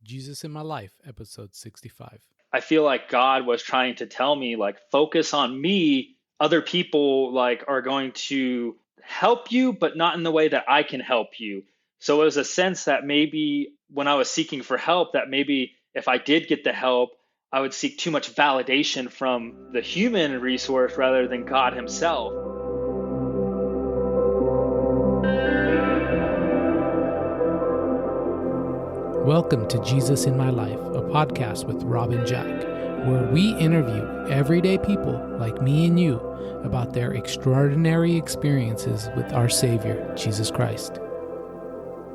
Jesus in My Life, episode 65. I feel like God was trying to tell me, like, focus on me. Other people, like, are going to help you, but not in the way that I can help you. So it was a sense that maybe when I was seeking for help, that maybe if I did get the help, I would seek too much validation from the human resource rather than God himself. Welcome to Jesus in My Life, a podcast with Rob and Jack, where we interview everyday people like me and you about their extraordinary experiences with our Savior, Jesus Christ.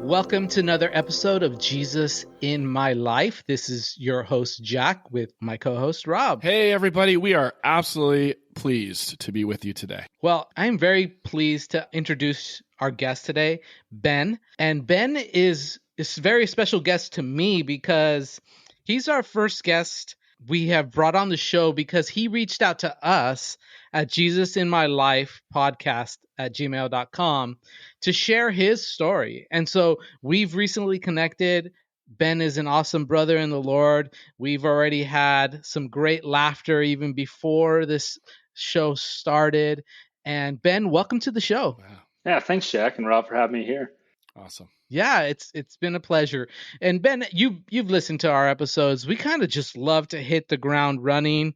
Welcome to another episode of Jesus in My Life. This is your host, Jack, with my co-host, Rob. Hey, everybody. We are absolutely pleased to be with you today. Well, I'm very pleased to introduce our guest today, Ben. And Ben is a very special guest to me because he's our first guest we have brought on the show because he reached out to us at Jesus in My Life podcast at gmail.com to share his story. And so we've recently connected. Ben is an awesome brother in the Lord. We've already had some great laughter even before this show started. And Ben, welcome to the show. Wow. Yeah, thanks, Jack and Rob, for having me here. Awesome. Yeah, it's been a pleasure. And Ben, you've listened to our episodes. We kind of just love to hit the ground running.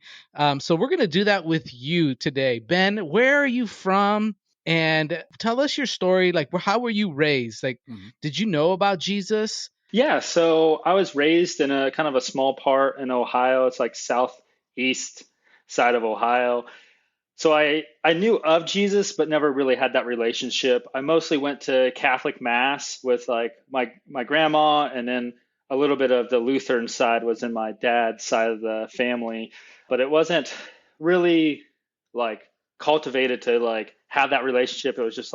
So we're going to do that with you today. Ben, where are you from? And tell us your story. Like, how were you raised? Like, Did you know about Jesus? Yeah, so I was raised in a kind of a small part in Ohio. It's like southeast side of Ohio. So I knew of Jesus, but never really had that relationship. I mostly went to Catholic Mass with like my grandma, and then a little bit of the Lutheran side was in my dad's side of the family. But it wasn't really like cultivated to like have that relationship. It was just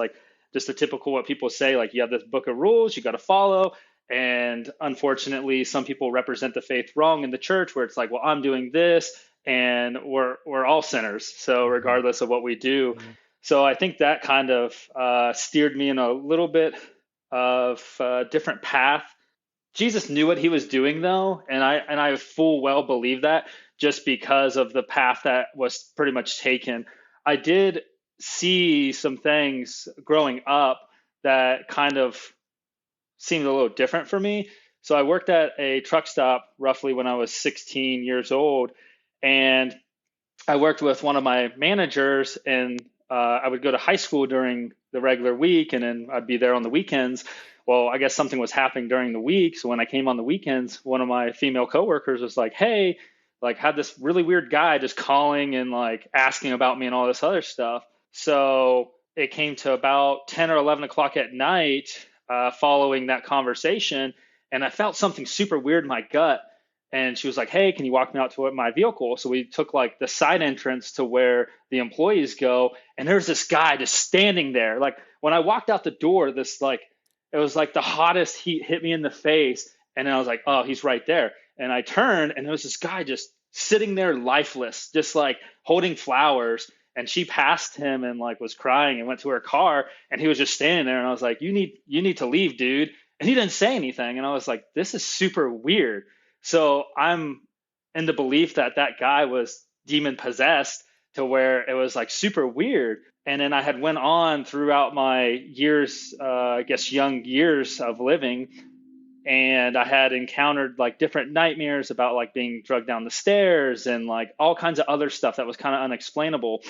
the typical what people say, like you have this book of rules you got to follow. And unfortunately, some people represent the faith wrong in the church where it's like, well, I'm doing this and we're all sinners. So regardless of what we do. So I think that kind of steered me in a little bit of a different path. Jesus knew what he was doing though. And I full well believe that just because of the path that was pretty much taken. I did see some things growing up that kind of seemed a little different for me. So I worked at a truck stop roughly when I was 16 years old. And I worked with one of my managers, and I would go to high school during the regular week, and then I'd be there on the weekends. Well, I guess something was happening during the week. So when I came on the weekends, one of my female coworkers was like, hey, like had this really weird guy just calling and like asking about me and all this other stuff. So it came to about 10 or 11 o'clock at night following that conversation, and I felt something super weird in my gut. And she was like, hey, can you walk me out to my vehicle? So we took like the side entrance to where the employees go. And there's this guy just standing there. Like when I walked out the door, it was like the hottest heat hit me in the face. And then I was like, oh, he's right there. And I turned and there was this guy just sitting there lifeless, just like holding flowers. And she passed him and like was crying and went to her car. And he was just standing there. And I was like, you need to leave, dude. And he didn't say anything. And I was like, this is super weird. So I'm in the belief that guy was demon possessed to where it was like super weird. And then I had went on throughout my years, young years of living. And I had encountered like different nightmares about like being drugged down the stairs and like all kinds of other stuff that was kind of unexplainable.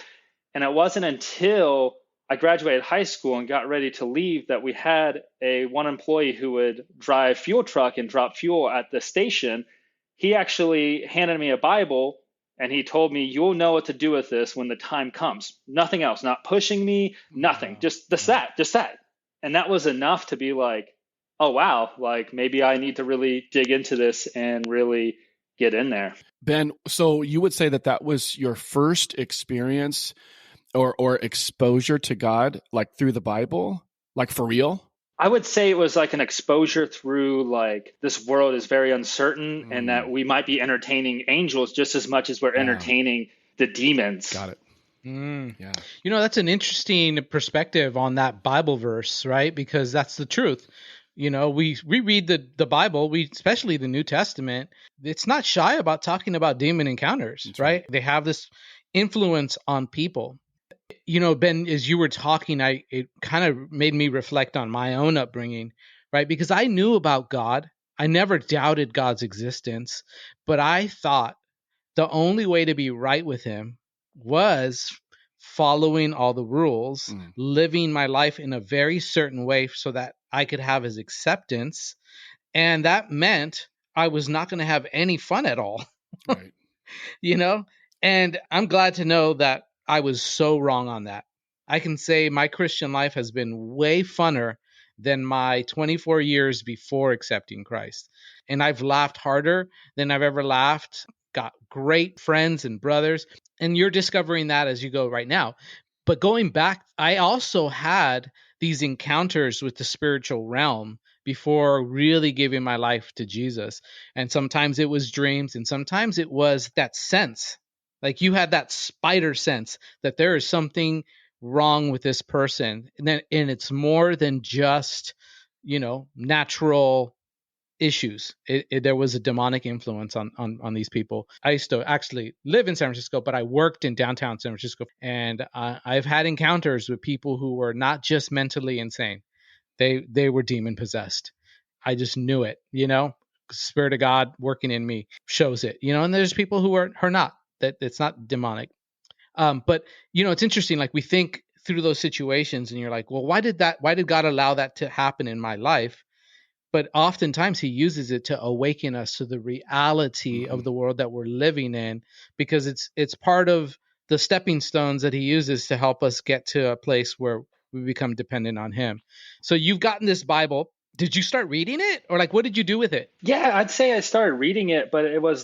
And it wasn't until I graduated high school and got ready to leave that we had one employee who would drive fuel truck and drop fuel at the station. He actually handed me a Bible and he told me, you'll know what to do with this when the time comes. Nothing else, not pushing me, nothing, just that. And that was enough to be like, oh, wow, like maybe I need to really dig into this and really get in there. Ben, so you would say that was your first experience or exposure to God, like through the Bible, like for real? I would say it was like an exposure through like this world is very uncertain and that we might be entertaining angels just as much as we're entertaining the demons. Got it. Yeah. You know, that's an interesting perspective on that Bible verse, right? Because that's the truth. We read the Bible, especially the New Testament. It's not shy about talking about demon encounters, That's right? They have this influence on people. Ben, as you were talking, it kind of made me reflect on my own upbringing, right? Because I knew about God. I never doubted God's existence, but I thought the only way to be right with him was following all the rules, Mm, living my life in a very certain way so that I could have his acceptance. And that meant I was not going to have any fun at all, right. you know? And I'm glad to know that I was so wrong on that. I can say my Christian life has been way funner than my 24 years before accepting Christ. And I've laughed harder than I've ever laughed, got great friends and brothers. And you're discovering that as you go right now. But going back, I also had these encounters with the spiritual realm before really giving my life to Jesus. And sometimes it was dreams, and sometimes it was that sense. Like you had that spider sense that there is something wrong with this person. And it's more than just, natural issues. There was a demonic influence on these people. I used to actually live in San Francisco, but I worked in downtown San Francisco, and I've had encounters with people who were not just mentally insane; they were demon possessed. I just knew it. Spirit of God working in me shows it. And there's people who are not. That it's not demonic. But it's interesting. Like we think through those situations, and you're like, well, why did God allow that to happen in my life? But oftentimes he uses it to awaken us to the reality Mm-hmm. of the world that we're living in, because it's part of the stepping stones that he uses to help us get to a place where we become dependent on him. So you've gotten this Bible. Did you start reading it, or like what did you do with it? Yeah, I'd say I started reading it, but it was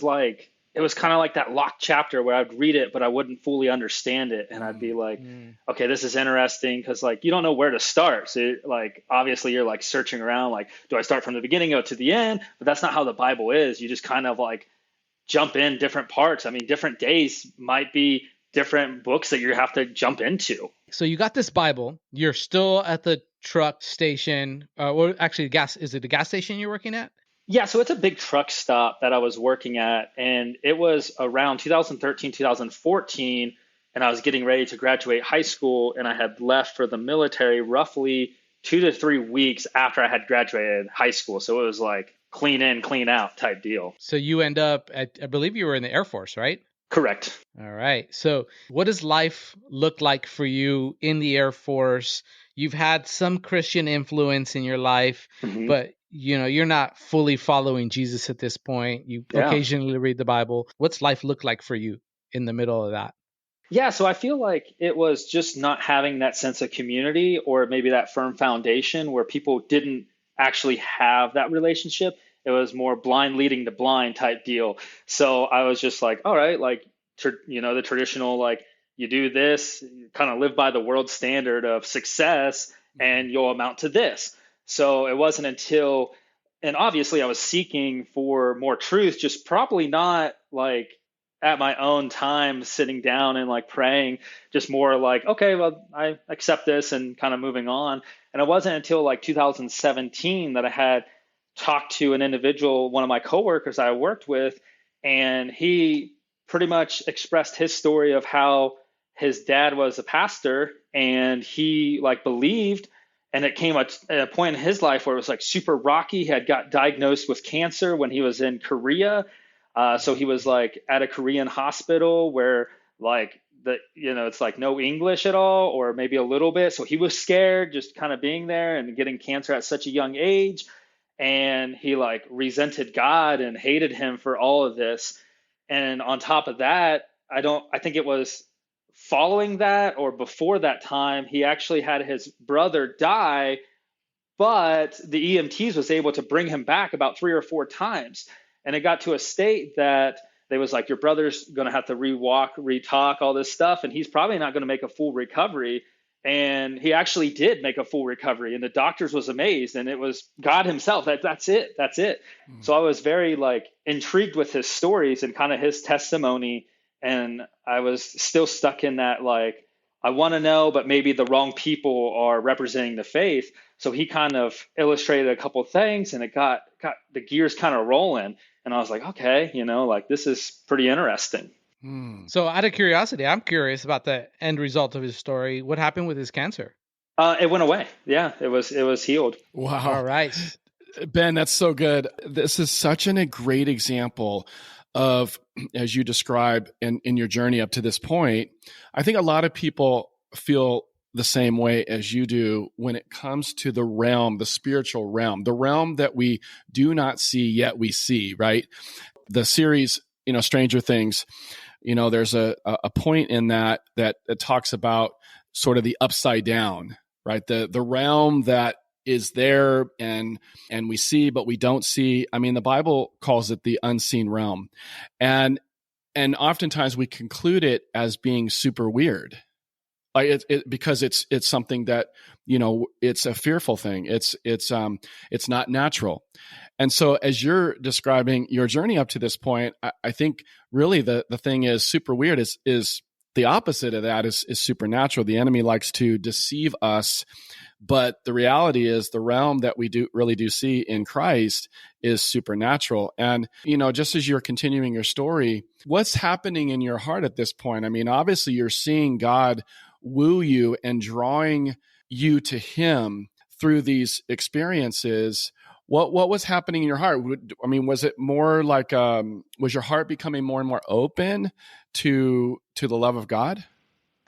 kind of like that locked chapter where I'd read it, but I wouldn't fully understand it, and I'd be Mm, like, Mm. okay, this is interesting because like you don't know where to start. So like obviously you're like searching around, like, do I start from the beginning or to the end? But that's not how the Bible is. You just kind of like jump in different parts. I mean, different days might be different books that you have to jump into. So you got this Bible. You're still at the truck station, or actually, gas. Is it a gas station you're working at? Yeah, so it's a big truck stop that I was working at, and it was around 2013, 2014, and I was getting ready to graduate high school, and I had left for the military roughly 2 to 3 weeks after I had graduated high school. So it was like clean in, clean out type deal. So you end up at, I believe you were in the Air Force, right? Correct. All right. So, what does life look like for you in the Air Force? You've had some Christian influence in your life, Hmm. but you're not fully following Jesus at this point. You Yeah. occasionally read the Bible. What's life look like for you in the middle of that? Yeah, so I feel like it was just not having that sense of community or maybe that firm foundation where people didn't actually have that relationship. It was more blind leading the blind type deal. So I was just like, all right, like, the traditional, like, you do this, you kind of live by the world standard of success mm-hmm. and you'll amount to this. So it wasn't until, and obviously I was seeking for more truth, just probably not like at my own time sitting down and like praying, just more like, okay, well, I accept this and kind of moving on. And it wasn't until like 2017 that I had talked to an individual, one of my coworkers I worked with, and he pretty much expressed his story of how his dad was a pastor and he like believed, and it came at a point in his life where it was like super rocky. He had got diagnosed with cancer when he was in Korea, so he was like at a Korean hospital where like it's like no English at all, or maybe a little bit. So he was scared just kind of being there and getting cancer at such a young age. And he like resented God and hated him for all of this. And on top of that, I think it was following that or before that time, he actually had his brother die, but the EMTs was able to bring him back about 3 or 4 times. And it got to a state that they was like, your brother's going to have to rewalk, retalk, all this stuff, and he's probably not going to make a full recovery. And he actually did make a full recovery, and the doctors was amazed, and it was God himself. That's it. That's it. Mm, So I was very like intrigued with his stories and kind of his testimony. And I was still stuck in that like, I want to know, but maybe the wrong people are representing the faith. So he kind of illustrated a couple things, and it got the gears kind of rolling. And I was like, okay, like this is pretty interesting. Hmm. So out of curiosity, I'm curious about the end result of his story. What happened with his cancer? It went away. Yeah, it was healed. Wow. All right. Ben, that's so good. This is such a great example of, as you describe in your journey up to this point. I think a lot of people feel the same way as you do when it comes to the realm, the spiritual realm, the realm that we do not see yet we see, right? The series, Stranger Things, there's a point in that talks about sort of the upside down, right? The realm that is there and we see but we don't see. I mean, the Bible calls it the unseen realm, and oftentimes we conclude it as being super weird, like because it's something that it's a fearful thing. It's not natural. And so as you're describing your journey up to this point, I think really the thing is super weird is the opposite of that is supernatural. The enemy likes to deceive us, but the reality is the realm that we really do see in Christ is supernatural. And, just as you're continuing your story, what's happening in your heart at this point? I mean, obviously you're seeing God woo you and drawing you to him through these experiences. What was happening in your heart? I mean, was it more like, was your heart becoming more and more open to the love of God?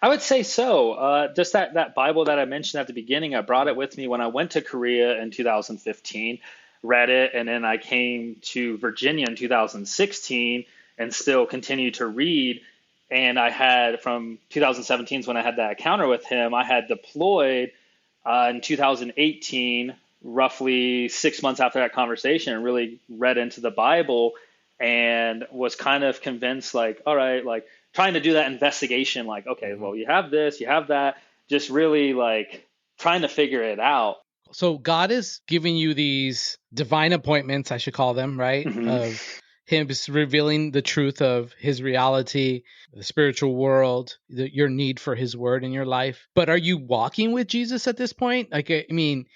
I would say so. Just that Bible that I mentioned at the beginning, I brought it with me when I went to Korea in 2015, read it, and then I came to Virginia in 2016 and still continued to read. And I had, from 2017 is when I had that encounter with him, I had deployed in 2018, roughly 6 months after that conversation, and really read into the Bible and was kind of convinced, like, all right, like trying to do that investigation, like, okay, well, you have this, you have that, just really like trying to figure it out. So God is giving you these divine appointments, I should call them, right? Mm-hmm. Of him revealing the truth of his reality, the spiritual world, your need for his word in your life. But are you walking with Jesus at this point? Like, I mean,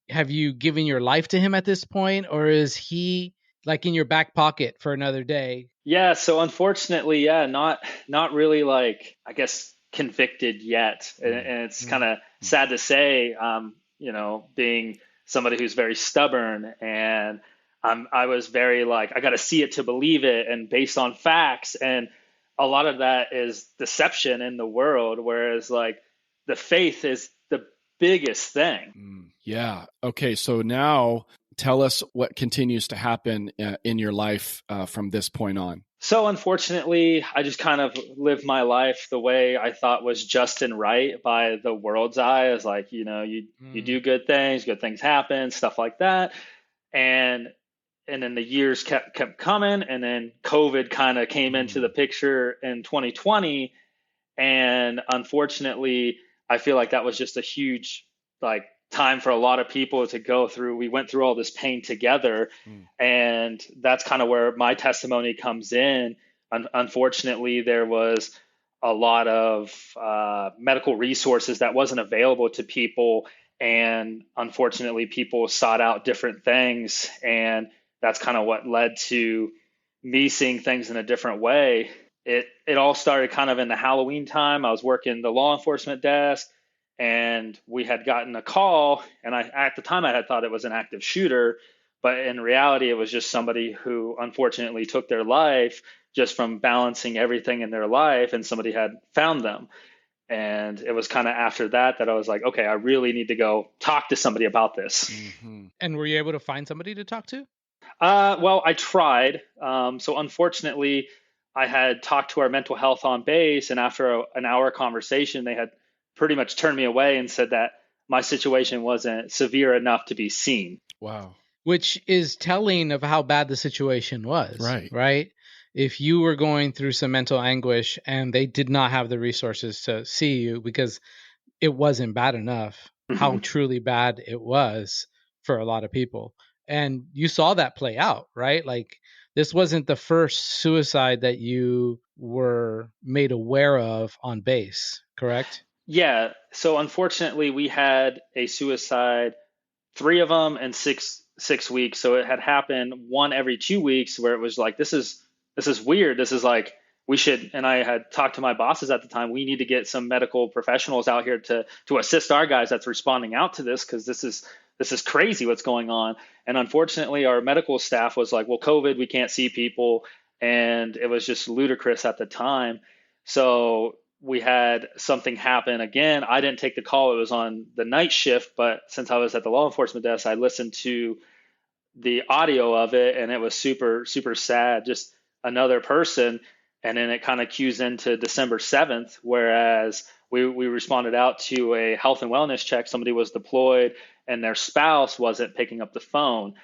have you given your life to him at this point, or is he like in your back pocket for another day? Yeah, so unfortunately, yeah, not really, like, I guess, convicted yet. And it's kind of sad to say, being somebody who's very stubborn, and I was very like, I got to see it to believe it, and based on facts. And a lot of that is deception in the world, whereas like the faith is the biggest thing. Yeah. Okay. So now tell us what continues to happen in your life from this point on. So unfortunately, I just kind of lived my life the way I thought was just and right by the world's eye. Is like, you do good things happen, stuff like that. And then the years kept coming, and then COVID kind of came into the picture in 2020. And unfortunately, I feel like that was just a huge like time for a lot of people to go through. We went through all this pain together, and that's kind of where my testimony comes in. Unfortunately, there was a lot of medical resources that wasn't available to people, and unfortunately, people sought out different things, and that's kind of what led to me seeing things in a different way. It all started kind of in the Halloween time. I was working the law enforcement desk, and we had gotten a call, and at the time I had thought it was an active shooter, but in reality it was just somebody who unfortunately took their life just from balancing everything in their life, and somebody had found them. And it was kind of after that I was like, okay, I really need to go talk to somebody about this. And were you able to find somebody to talk to? Well, I tried. So unfortunately, I had talked to our mental health on base, and after an hour conversation, they had pretty much turned me away and said that my situation wasn't severe enough to be seen. Wow. Which is telling of how bad the situation was. Right? If you were going through some mental anguish and they did not have the resources to see you because it wasn't bad enough, how truly bad it was for a lot of people. And you saw that play out, right? Like, this wasn't the first suicide that you were made aware of on base, correct? Yeah. So unfortunately, we had a suicide, three of them in six weeks. So it had happened one every 2 weeks, where it was like, this is weird. This is like, we should. And I had talked to my bosses at the time. We need to get some medical professionals out here to assist our guys that's responding out to this, because this is crazy what's going on. And unfortunately, our medical staff was like, well, COVID, we can't see people, and it was just ludicrous at the time. So we had something happen again. I didn't take the call. It was on the night shift, but since I was at the law enforcement desk, I listened to the audio of it, and it was super, super sad. Just another person. And then it kind of cues into December 7th, whereas we responded out to a health and wellness check. Somebody was deployed and their spouse wasn't picking up the phone.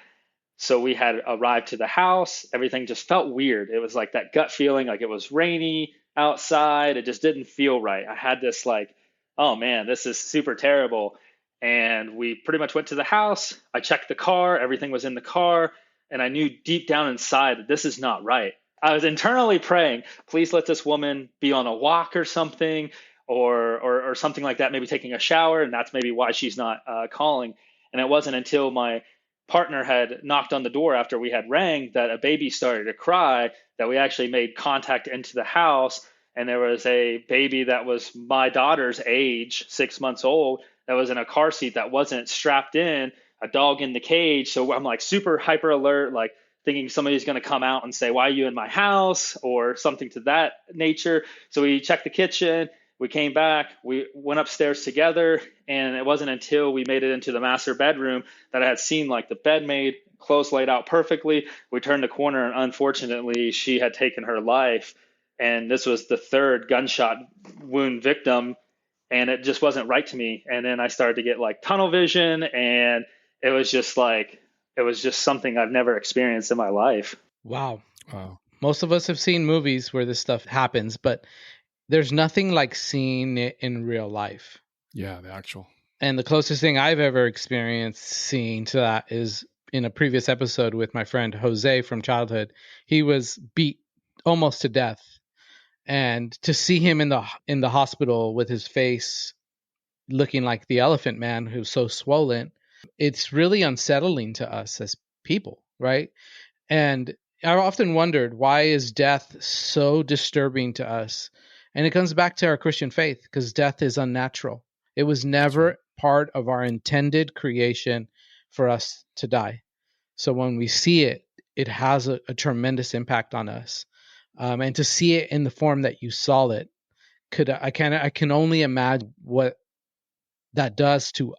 So we had arrived to the house. Everything just felt weird. It was like that gut feeling, like it was rainy outside. It just didn't feel right. I had this like, oh man, this is super terrible. And we pretty much went to the house. I checked the car. Everything was in the car. And I knew deep down inside that this is not right. I was internally praying, please let this woman be on a walk or something, or something like that, maybe taking a shower. And that's maybe why she's not calling. And it wasn't until my partner had knocked on the door after we had rang that a baby started to cry, that we actually made contact into the house. And there was a baby that was my daughter's age, 6 months old, that was in a car seat that wasn't strapped in, a dog in the cage. So I'm like super hyper alert, like thinking somebody's going to come out and say, why are you in my house, or something to that nature. So we checked the kitchen. We came back, we went upstairs together, and it wasn't until we made it into the master bedroom that I had seen like the bed made, clothes laid out perfectly. We turned the corner, and unfortunately, she had taken her life. And this was the third gunshot wound victim, and it just wasn't right to me. And then I started to get like tunnel vision, and it was just like, it was just something I've never experienced in my life. Wow. Wow. Most of us have seen movies where this stuff happens, but there's nothing like seeing it in real life. Yeah, the actual. And the closest thing I've ever experienced seeing to that is in a previous episode with my friend Jose from childhood. He was beat almost to death. And to see him in the hospital with his face looking like the Elephant Man, who's so swollen, it's really unsettling to us as people, right? And I've often wondered, why is death so disturbing to us? And it comes back to our Christian faith, because death is unnatural. It was never part of our intended creation for us to die. So when we see it, it has a tremendous impact on us. And to see it in the form that you saw it, I can only imagine what that does to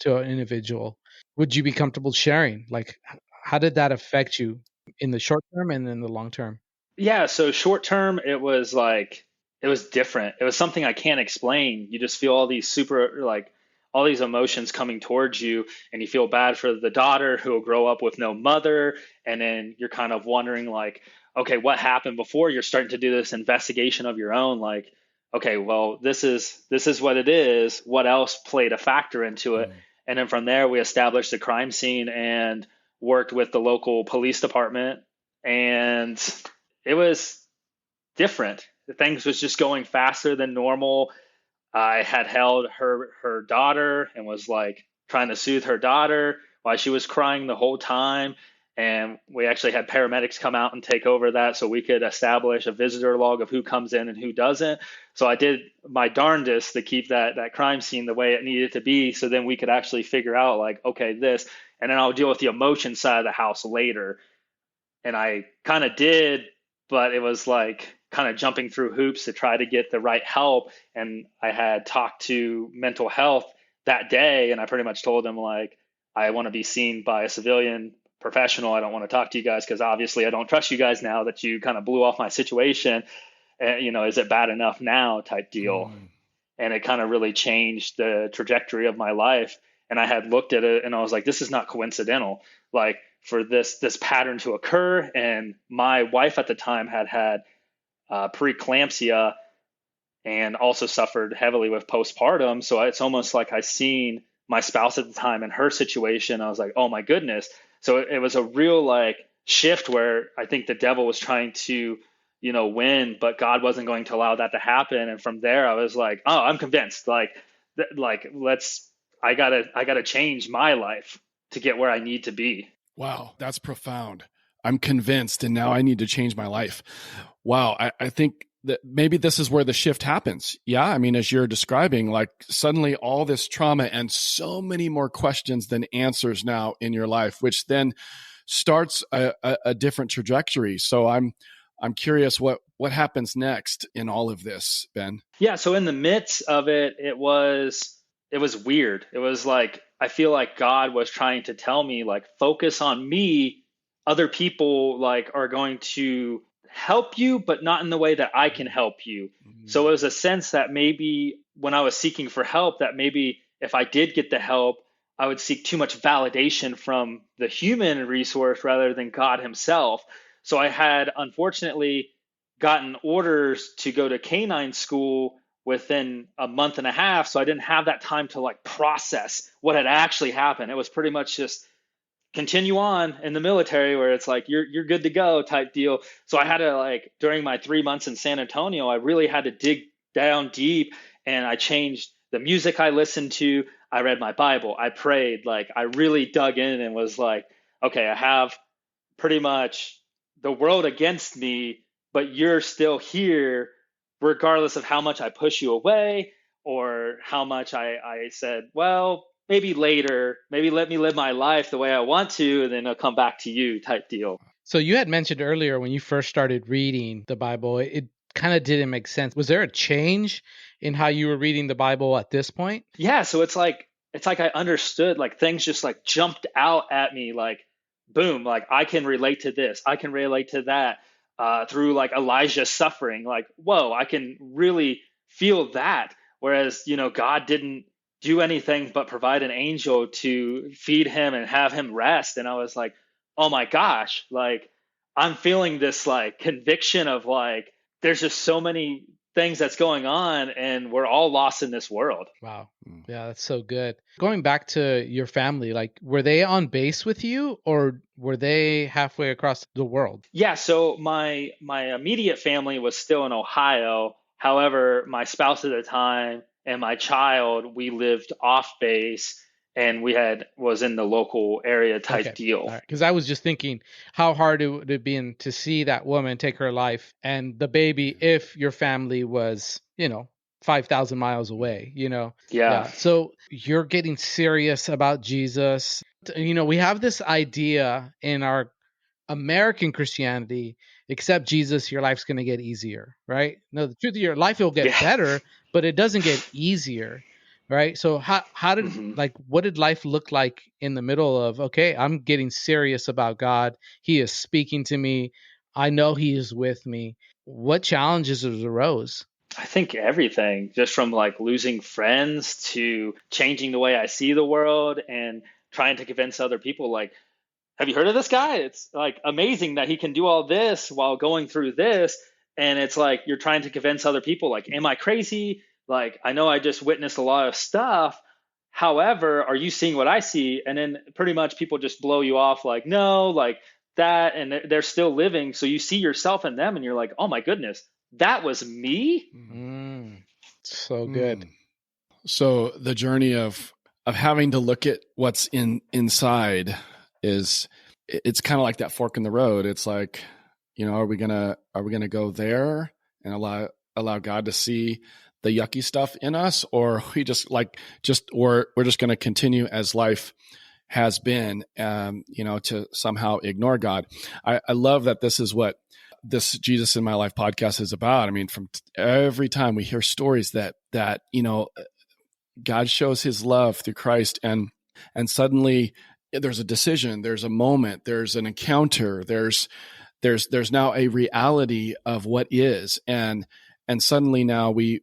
an individual. Would you be comfortable sharing? Like, how did that affect you in the short term and in the long term? Yeah, so short term, it was like, it was different. It was something I can't explain. You just feel all these super, like, all these emotions coming towards you, and you feel bad for the daughter who will grow up with no mother. And then you're kind of wondering, like, okay, what happened before? You're starting to do this investigation of your own, like, okay, well, this is what it is. What else played a factor into it? And then from there, we established the crime scene and worked with the local police department. And it was different. Things was just going faster than normal. I had held her daughter and was like trying to soothe her daughter while she was crying the whole time. And we actually had paramedics come out and take over that so we could establish a visitor log of who comes in and who doesn't. So I did my darndest to keep that crime scene the way it needed to be, so then we could actually figure out like, okay, this, and then I'll deal with the emotion side of the house later. And I kind of did, but it was like kind of jumping through hoops to try to get the right help. And I had talked to mental health that day, and I pretty much told them like, I want to be seen by a civilian professional. I don't want to talk to you guys because obviously I don't trust you guys now that you kind of blew off my situation. And, is it bad enough now type deal? And it kind of really changed the trajectory of my life. And I had looked at it and I was like, this is not coincidental. Like, for this pattern to occur. And my wife at the time had preeclampsia and also suffered heavily with postpartum. So it's almost like I seen my spouse at the time in her situation. I was like, oh my goodness. So it was a real like shift where I think the devil was trying to when, but God wasn't going to allow that to happen. And from there, I was like, oh, I'm convinced. I gotta change my life to get where I need to be. Wow, that's profound. I'm convinced, and now I need to change my life. Wow, I think that maybe this is where the shift happens. Yeah, I mean, as you're describing, like suddenly all this trauma and so many more questions than answers now in your life, which then starts a different trajectory. So I'm curious what happens next in all of this, Ben. Yeah, so in the midst of it, it was weird. It was like I feel like God was trying to tell me like focus on me. Other people like are going to help you, but not in the way that I can help you. So it was a sense that maybe when I was seeking for help, that maybe if I did get the help, I would seek too much validation from the human resource rather than God himself. So I had unfortunately gotten orders to go to canine school within a month and a half. So I didn't have that time to like process what had actually happened. It was pretty much just continue on in the military where it's like you're good to go type deal. So I had to like during my 3 months in San Antonio, I really had to dig down deep, and I changed the music I listened to. I read my Bible. I prayed. Like I really dug in and was like, okay, I have pretty much the world against me, but you're still here regardless of how much I push you away or how much I said, well, maybe later, maybe let me live my life the way I want to, and then I'll come back to you type deal. So you had mentioned earlier when you first started reading the Bible, it kind of didn't make sense. Was there a change in how you were reading the Bible at this point? Yeah, so it's like I understood, like things just like jumped out at me, like boom, like I can relate to this, I can relate to that, through like Elijah's suffering. Like, whoa, I can really feel that. Whereas, God didn't do anything but provide an angel to feed him and have him rest. And I was like, oh my gosh, like I'm feeling this like conviction of like, there's just so many things that's going on and we're all lost in this world. Wow. Yeah, that's so good. Going back to your family, like were they on base with you or were they halfway across the world? Yeah, so my immediate family was still in Ohio. However, my spouse at the time and my child, we lived off base and we had was in the local area type Okay. deal. All right. Because I was just thinking how hard it would have been to see that woman take her life and the baby if your family was, 5,000 miles away, Yeah. Yeah. So you're getting serious about Jesus. We have this idea in our American Christianity, accept Jesus, your life's going to get easier, right? No, the truth of your life will get Yeah. better, but it doesn't get easier, right? So how did hmm what did life look like in the middle of, okay, I'm getting serious about God. He is speaking to me. I know he is with me. What challenges arose? I think everything, just from like losing friends to changing the way I see the world and trying to convince other people like, have you heard of this guy? It's like amazing that he can do all this while going through this. And it's like you're trying to convince other people, like, am I crazy? Like, I know I just witnessed a lot of stuff. However, are you seeing what I see? And then pretty much people just blow you off, like, no, like that. And they're still living. So you see yourself in them and you're like, oh my goodness, that was me. So good. So the journey of having to look at what's inside it's kind of like that fork in the road. It's like, are we gonna go there and allow God to see the yucky stuff in us, or we or we're just gonna continue as life has been, to somehow ignore God. I love that this is what this Jesus in My Life podcast is about. I mean, from every time we hear stories that God shows his love through Christ, and suddenly there's a decision, there's a moment, there's an encounter, there's now a reality of what is, and suddenly now we're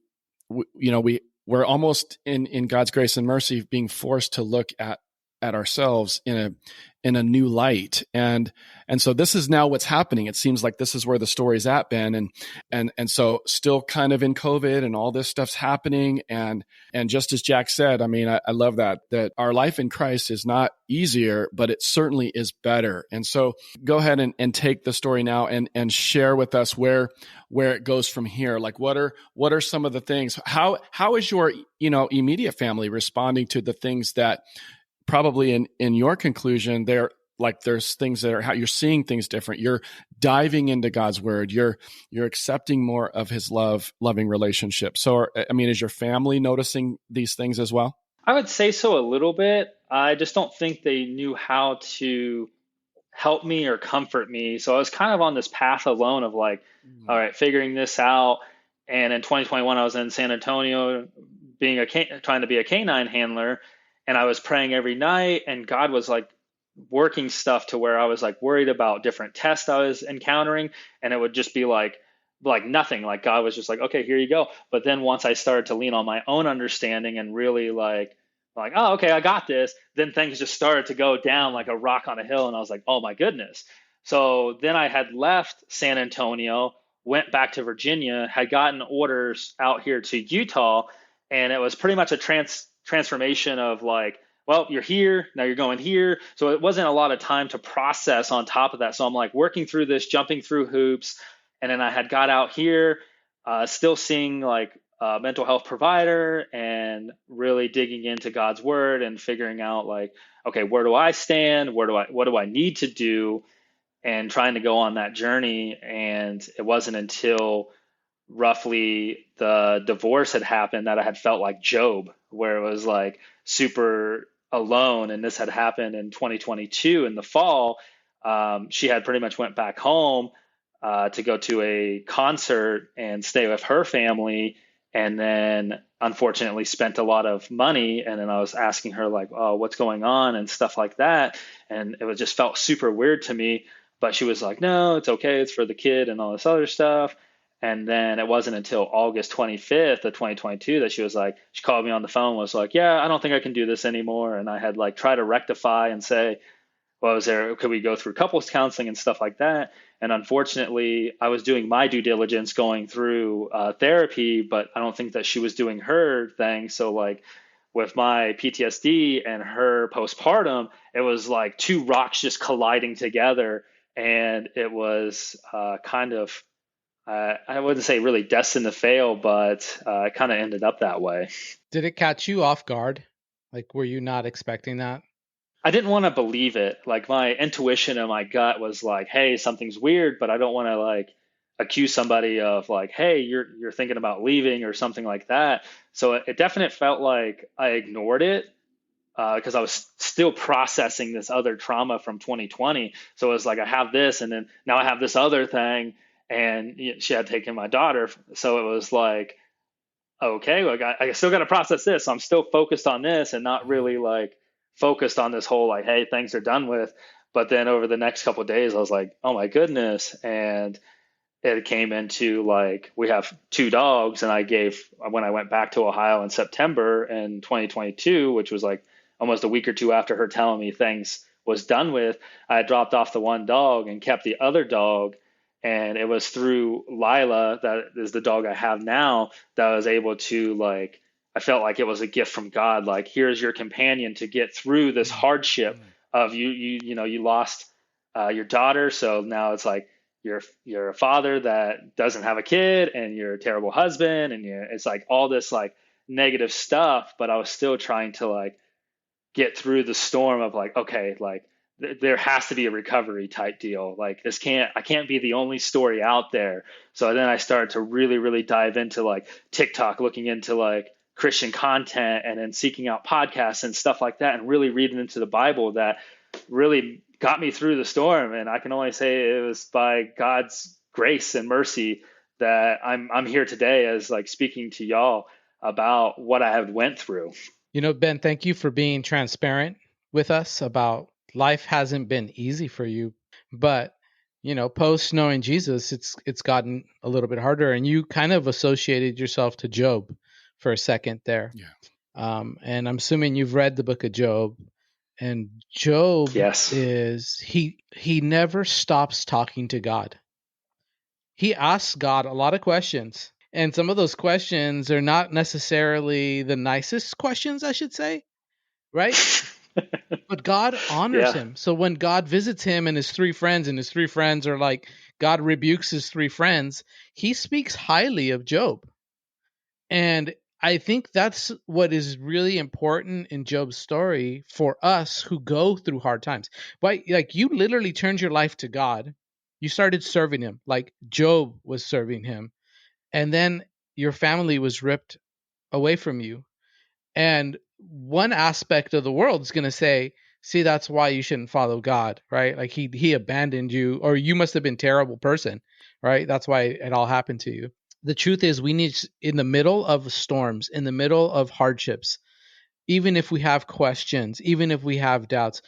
almost in God's grace and mercy being forced to look at ourselves in in a new light. And so this is now what's happening. It seems like this is where the story's at, Ben. And so still kind of in COVID and all this stuff's happening. And just as Jack said, I mean, I love that our life in Christ is not easier, but it certainly is better. And so go ahead and take the story now and share with us where it goes from here. Like what are some of the things? How is your, immediate family responding to the things that probably in your conclusion, there's things that are how you're seeing things different. You're diving into God's word. You're accepting more of his loving relationship. So, is your family noticing these things as well? I would say so a little bit. I just don't think they knew how to help me or comfort me. So I was kind of on this path alone of like, all right, figuring this out. And in 2021, I was in San Antonio trying to be a canine handler. And I was praying every night, and God was like working stuff to where I was like worried about different tests I was encountering. And it would just be like nothing. Like God was just like, okay, here you go. But then once I started to lean on my own understanding and really like, oh, okay, I got this, then things just started to go down like a rock on a hill. And I was like, oh my goodness. So then I had left San Antonio, went back to Virginia, had gotten orders out here to Utah. And it was pretty much a transformation of like, well, you're here, now you're going here. So it wasn't a lot of time to process on top of that. So I'm like working through this, jumping through hoops. And then I had got out here, still seeing like a mental health provider and really digging into God's word and figuring out like, okay, where do I stand? What do I need to do? And trying to go on that journey. And it wasn't until roughly the divorce had happened that I had felt like Job, where it was like super alone. And this had happened in 2022 in the fall. She had pretty much went back home to go to a concert and stay with her family. And then unfortunately spent a lot of money. And then I was asking her like, oh, what's going on and stuff like that. And it was just felt super weird to me. But she was like, no, it's okay. It's for the kid and all this other stuff. And then it wasn't until August 25th of 2022 that she called me on the phone, was like, yeah, I don't think I can do this anymore. And I had like tried to rectify and say, well, could we go through couples counseling and stuff like that? And unfortunately, I was doing my due diligence going through therapy, but I don't think that she was doing her thing. So like with my PTSD and her postpartum, it was like two rocks just colliding together. And it was kind of, I wouldn't say really destined to fail, but it kind of ended up that way. Did it catch you off guard? Like, were you not expecting that? I didn't want to believe it. Like my intuition and my gut was like, hey, something's weird, but I don't want to like accuse somebody of like, hey, you're thinking about leaving or something like that. So it definitely felt like I ignored it because I was still processing this other trauma from 2020. So it was like, I have this, and then now I have this other thing. And she had taken my daughter. So it was like, okay, like I still got to process this. So I'm still focused on this and not really like focused on this whole like, hey, things are done with. But then over the next couple of days, I was like, oh my goodness. And it came into like, we have 2 dogs. And when I went back to Ohio in September in 2022, which was like almost a week or two after her telling me things was done with, I had dropped off the one dog and kept the other dog. And it was through Lila, that is the dog I have now, that I was able to like, I felt like it was a gift from God. Like, here's your companion to get through this hardship of you lost your daughter. So now it's like, you're a father that doesn't have a kid, and you're a terrible husband. And it's like all this like negative stuff, but I was still trying to like get through the storm of like, okay, like, there has to be a recovery type deal. Like I can't be the only story out there. So then I started to really, really dive into like TikTok, looking into like Christian content, and then seeking out podcasts and stuff like that, and really reading into the Bible that really got me through the storm. And I can only say it was by God's grace and mercy that I'm here today as like speaking to y'all about what I have went through. Ben, thank you for being transparent with us about life hasn't been easy for you, but post knowing Jesus, it's gotten a little bit harder, and you kind of associated yourself to Job for a second there. Yeah. And I'm assuming you've read the book of Job, And Job Yes. is he never stops talking to God. He asks God a lot of questions. And some of those questions are not necessarily the nicest questions, I should say, right? But God honors Yeah. him. So when God visits him and his three friends, and his three friends are like, God rebukes his three friends, he speaks highly of Job. And I think that's what is really important in Job's story for us who go through hard times. But like, you literally turned your life to God. You started serving him like Job was serving him. And then your family was ripped away from you. And one aspect of the world is going to say, see, that's why you shouldn't follow God, right? Like he abandoned you, or you must have been a terrible person, right? That's why it all happened to you. The truth is, we need, in the middle of storms, in the middle of hardships, even if we have questions, even if we have doubts,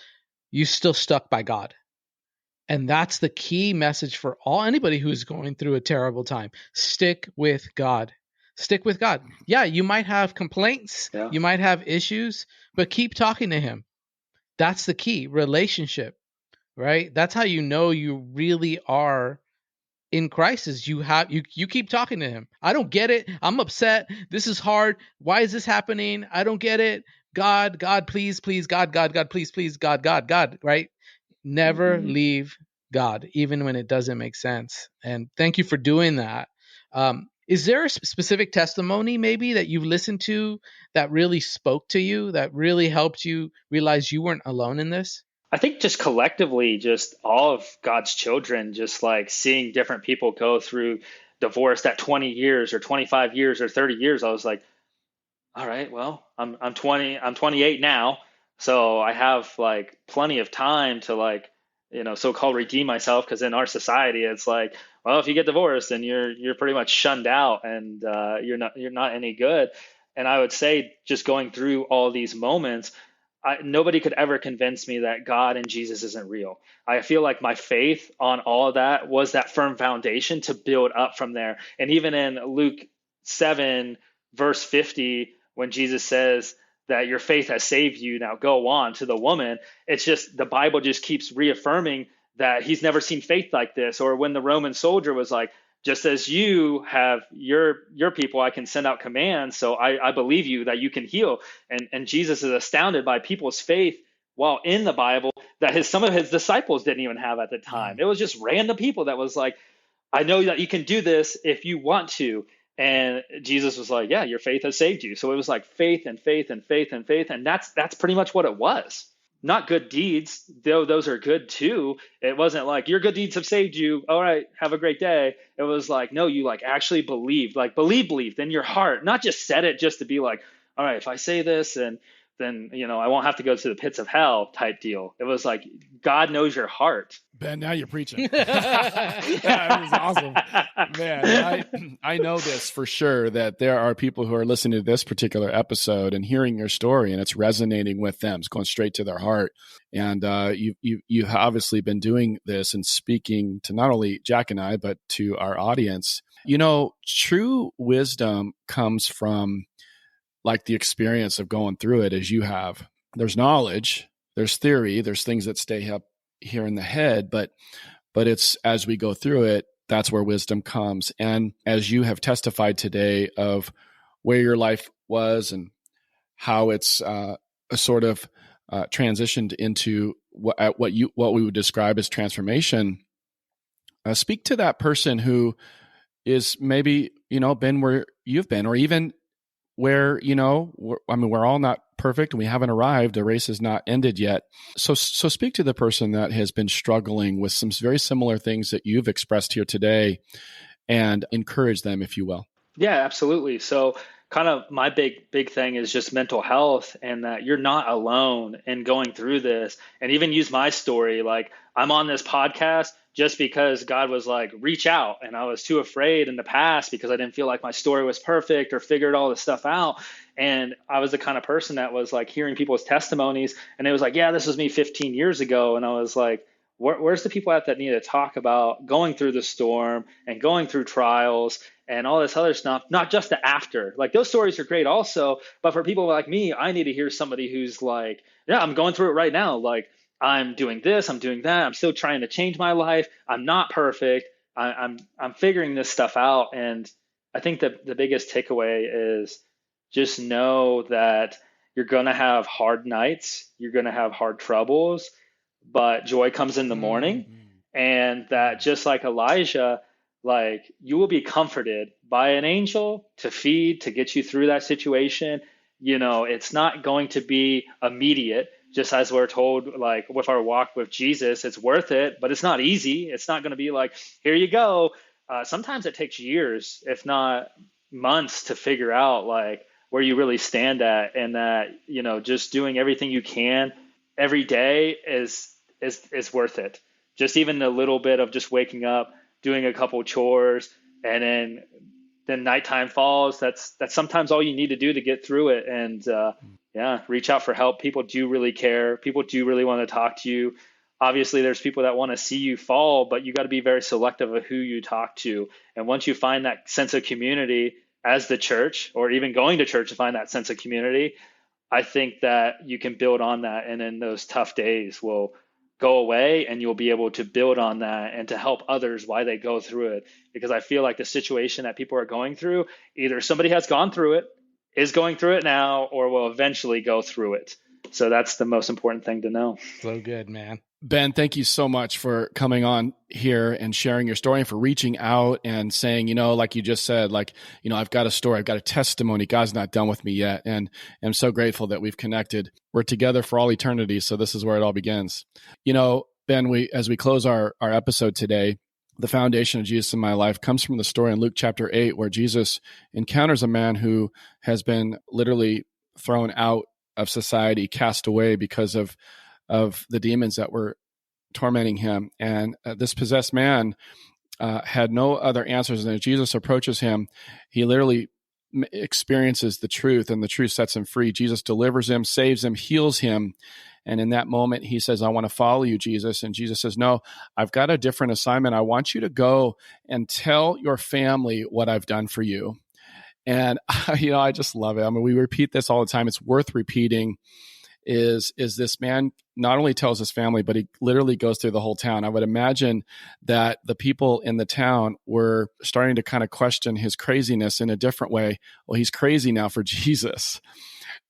you still stuck by God. And that's the key message for anybody who's going through a terrible time. Stick with God. Stick with God. Yeah, you might have complaints, Yeah. you might have issues, but keep talking to him. That's the key. Relationship, right? That's how you know you really are in crisis. You keep talking to him. I don't get it. I'm upset. This is hard. Why is this happening? I don't get it. God, please, please, God, please, God, right? Never Mm-hmm. leave God, even when it doesn't make sense. And thank you for doing that. Is there a specific testimony maybe that you've listened to that really spoke to you, that really helped you realize you weren't alone in this? I think just collectively, just all of God's children, just like seeing different people go through divorce at 20 years or 25 years or 30 years, I was like, all right, well, I'm 20, I'm 28 now, so I have like plenty of time to like, so-called redeem myself. Because in our society, it's like, well, if you get divorced, then you're pretty much shunned out, and you're not any good. And I would say, just going through all these moments, nobody could ever convince me that God and Jesus isn't real. I feel like my faith on all of that was that firm foundation to build up from there. And even in Luke 7, verse 50, when Jesus says that your faith has saved you, now go on, to the woman, it's just the Bible just keeps reaffirming that he's never seen faith like this. Or when the Roman soldier was like, just as you have your people, I can send out commands. So I believe you that you can heal. And Jesus is astounded by people's faith while in the Bible that some of his disciples didn't even have at the time. It was just random people that was like, I know that you can do this if you want to. And Jesus was like, yeah, your faith has saved you. So it was like faith and faith and faith and faith. And that's pretty much what it was. Not good deeds, though those are good too. It wasn't like your good deeds have saved you. All right, have a great day. It was like, no, you like actually believed, like believed in your heart, not just said it just to be like, all right, if I say this, and then I won't have to go to the pits of hell type deal. It was like, God knows your heart. Ben, now you're preaching. That was awesome. Man, I know this for sure, that there are people who are listening to this particular episode and hearing your story, and it's resonating with them. It's going straight to their heart. And you have obviously been doing this and speaking to not only Jack and I, but to our audience. True wisdom comes from like the experience of going through it as you have. There's knowledge, there's theory, there's things that stay up here in the head, but it's as we go through it, that's where wisdom comes. And as you have testified today of where your life was and how it's sort of transitioned into what we would describe as transformation, speak to that person who is maybe been where you've been, or even where, we're all not perfect and we haven't arrived. The race is not ended yet. So speak to the person that has been struggling with some very similar things that you've expressed here today and encourage them, if you will. Yeah, absolutely. So kind of my big thing is just mental health, and that you're not alone in going through this. And even use my story. Like, I'm on this podcast just because God was like, reach out. And I was too afraid in the past because I didn't feel like my story was perfect or figured all this stuff out. And I was the kind of person that was like hearing people's testimonies, and it was like, yeah, this was me 15 years ago. And I was like, Where's the people at that need to talk about going through the storm and going through trials and all this other stuff, not just the after. Like those stories are great also, but for people like me, I need to hear somebody who's like, yeah, I'm going through it right now. Like I'm doing this, I'm doing that. I'm still trying to change my life. I'm not perfect. I'm figuring this stuff out. And I think that the biggest takeaway is just know that you're going to have hard nights. You're going to have hard troubles, but joy comes in the morning. And that just like Elijah, like you will be comforted by an angel to feed, to get you through that situation. You know, it's not going to be immediate, just as we're told, like with our walk with Jesus, it's worth it, but it's not easy. It's not going to be like, here you go. Sometimes it takes years, if not months, to figure out like where you really stand at, and that, you know, just doing everything you can every day is worth it. Just even a little bit of just waking up, doing a couple chores, and then nighttime falls. That's sometimes all you need to do to get through it. And yeah, reach out for help. People do really care. People do really want to talk to you. Obviously, there's people that want to see you fall, but you got to be very selective of who you talk to. And once you find that sense of community as the church, or even going to church to find that sense of community, I think that you can build on that. And then those tough days will go away, and you'll be able to build on that and to help others while they go through it. Because I feel like the situation that people are going through, either somebody has gone through it, is going through it now, or will eventually go through it. So that's the most important thing to know. So good, man. Ben, thank you so much for coming on here and sharing your story, and for reaching out and saying, you know, like you just said, like, you know, I've got a story, I've got a testimony. God's not done with me yet. And I'm so grateful that we've connected. We're together for all eternity. So this is where it all begins. You know, Ben, as we close our episode today, the foundation of Jesus in my life comes from the story in Luke chapter 8, where Jesus encounters a man who has been literally thrown out of society, cast away because of the demons that were tormenting him. And this possessed man had no other answers. And as Jesus approaches him, he literally experiences the truth, and the truth sets him free. Jesus delivers him, saves him, heals him. And in that moment, he says, I want to follow you, Jesus. And Jesus says, no, I've got a different assignment. I want you to go and tell your family what I've done for you. And, you know, I just love it. I mean, we repeat this all the time. It's worth repeating. Is this man not only tells his family, but he literally goes through the whole town. I would imagine that the people in the town were starting to kind of question his craziness in a different way. Well, he's crazy now for Jesus.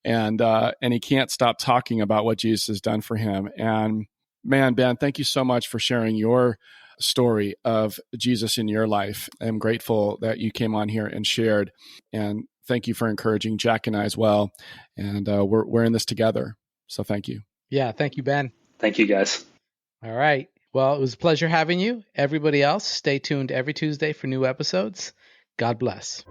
And he can't stop talking about what Jesus has done for him. And man, Ben, thank you so much for sharing your story of Jesus in your life. I'm grateful that you came on here and shared. And thank you for encouraging Jack and I as well. And we're in this together. So thank you. Yeah, thank you, Ben. Thank you, guys. All right. Well, it was a pleasure having you. Everybody else, stay tuned every Tuesday for new episodes. God bless.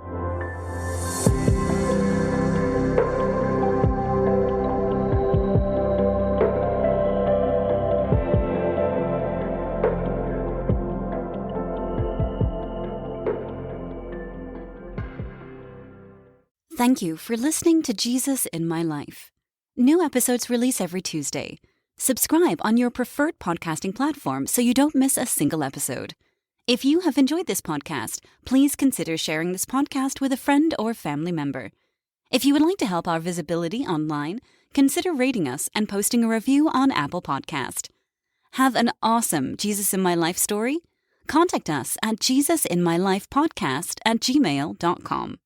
Thank you for listening to Jesus in My Life. New episodes release every Tuesday. Subscribe on your preferred podcasting platform so you don't miss a single episode. If you have enjoyed this podcast, please consider sharing this podcast with a friend or family member. If you would like to help our visibility online, consider rating us and posting a review on Apple Podcast. Have an awesome Jesus in My Life story? Contact us at jesusinmylifepodcast@gmail.com.